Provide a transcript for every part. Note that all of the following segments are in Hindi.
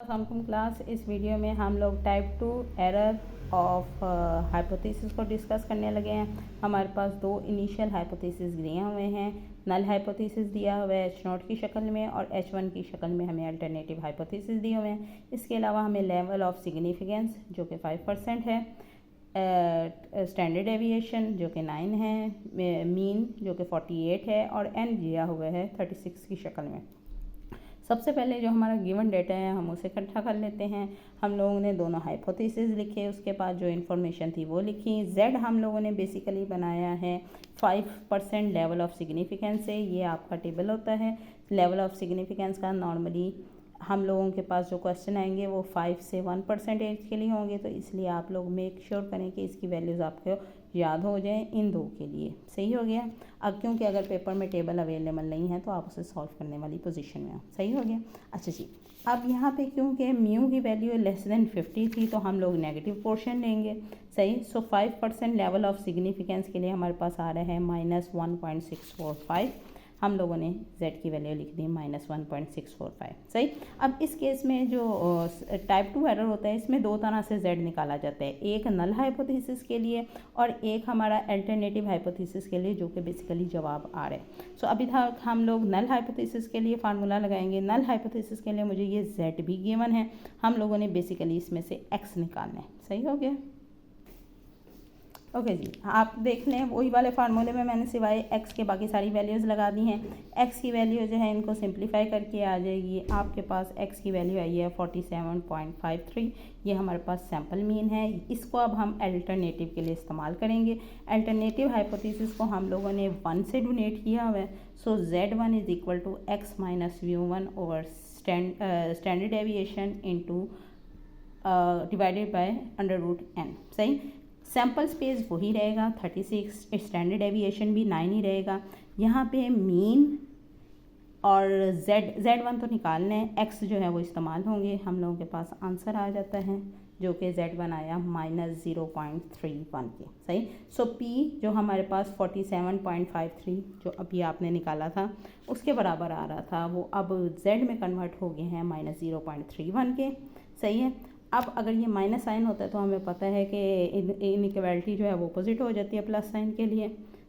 अस्सलाम क्लास। इस वीडियो में हम लोग टाइप 2 एरर ऑफ हाइपोथेसिस को डिस्कस करने लगे हैं। हमारे पास दो इनिशियल हाइपोथेसिस दिए हुए हैं। नल हाइपोथेसिस दिया हुआ है H0 की शक्ल में और H1 की शक्ल में हमें अल्टरनेटिव हाइपोथेसिस दिए हुए हैं। इसके अलावा हमें लेवल ऑफ सिग्निफिकेंस जो कि 5% है, स्टैंडर्ड डेविएशन जो कि 9 है, मीन जो कि 48 है और n दिया हुआ है 36 की शक्ल में। सबसे पहले जो हमारा गिवन डेटा है हम उसे इकट्ठा कर लेते हैं। हम लोगों ने दोनों हाइपोथेसिस लिखे, उसके बाद जो इन्फॉर्मेशन थी वो लिखी। Z हम लोगों ने बेसिकली बनाया है 5% लेवल ऑफ सिग्निफिकेंस से। ये आपका टेबल होता है लेवल ऑफ सिग्निफिकेंस का। नॉर्मली हम लोगों के पास जो क्वेश्चन आएंगे वो 5 से 1% के लिए होंगे, तो इसलिए आप लोग मेक श्योर करें कि इसकी वैल्यूज़ आपको याद हो जाए इन दो के लिए। सही हो गया। अब क्योंकि अगर पेपर में टेबल अवेलेबल नहीं है तो आप उसे सॉल्व करने वाली पोजीशन में हो। सही हो गया। अच्छा जी, अब यहाँ पे क्योंकि म्यू की वैल्यू लेस देन 50 थी तो हम लोग नेगेटिव पोर्शन लेंगे। सही। सो 5% लेवल ऑफ सिग्निफिकेंस के लिए हमारे पास आ रहा है -1.645। हम लोगों ने z की वैल्यू लिख दी -1.645। सही। अब इस केस में जो टाइप 2 एरर होता है इसमें दो तरह से z निकाला जाता है, एक नल हाइपोथेसिस के लिए और एक हमारा अल्टरनेटिव हाइपोथेसिस के लिए, जो कि बेसिकली जवाब आ रहा है। सो अभी तक हम लोग नल हाइपोथेसिस के लिए फार्मूला लगाएंगे। नल हाइपोथेसिस के लिए मुझे ये z भी गिवन है, हम लोगों ने बेसिकली इसमें से x निकालना है। सही हो गया। ओके जी, आप देख लें वही वाले फार्मूले में मैंने सिवाय x के बाकी सारी वैल्यूज़ लगा दी हैं। x की वैल्यू जो है इनको सिंप्लीफाई करके आ जाएगी। आपके पास x की वैल्यू आई है 47.53। ये हमारे पास सैम्पल मीन है। इसको अब हम अल्टरनेटिव के लिए इस्तेमाल करेंगे। अल्टरनेटिव हाइपोथेसिस को हम लोगों ने 1 से डोनेट किया हुआ है। So Z1 is equal to x minus V1 over standard deviation into divided by √n। सही। सैम्पल स्पेस वही रहेगा 36, स्टैंडर्ड डेविएशन भी 9 ही रहेगा। यहाँ पे मीन और Z1 तो निकालना है, x जो है वो इस्तेमाल होंगे। हम लोगों के पास आंसर आ जाता है जो कि Z1 आया -0.31 के। सही। सो P जो हमारे पास 47.53 जो अभी आपने निकाला था उसके बराबर आ रहा था, वो अब Z में कन्वर्ट हो गए हैं -0.31 के। सही है। अब अगर ये माइनस साइन होता है तो हमें पता है कि इनइक्वालिटी जो है वो अपोजिट हो जाती है प्लस साइन के लिए।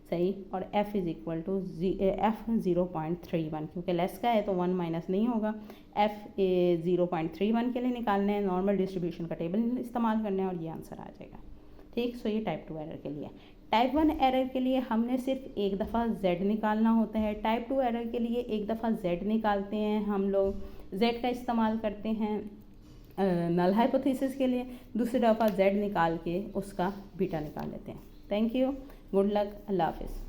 सही। और f is equal to f 0.31, क्योंकि लेस का है तो 1 माइनस नहीं होगा। f 0.31 के लिए निकालना है, नॉर्मल डिस्ट्रीब्यूशन का टेबल इस्तेमाल करना है और ये आंसर आ जाएगा। ठीक। सो ये टाइप 2 एरर के लिए। टाइप 1 एरर के लिए हमने सिर्फ एक दफ़ा z निकालना होता है। टाइप 2 एरर के लिए एक दफ़ा z निकालते हैं हम लोग, z का इस्तेमाल करते हैं नल हाइपोथेसिस के लिए, दूसरी दफ़ा z निकाल के उसका बीटा निकाल लेते हैं। थैंक यू, गुड लक, अल्लाह हाफिज़।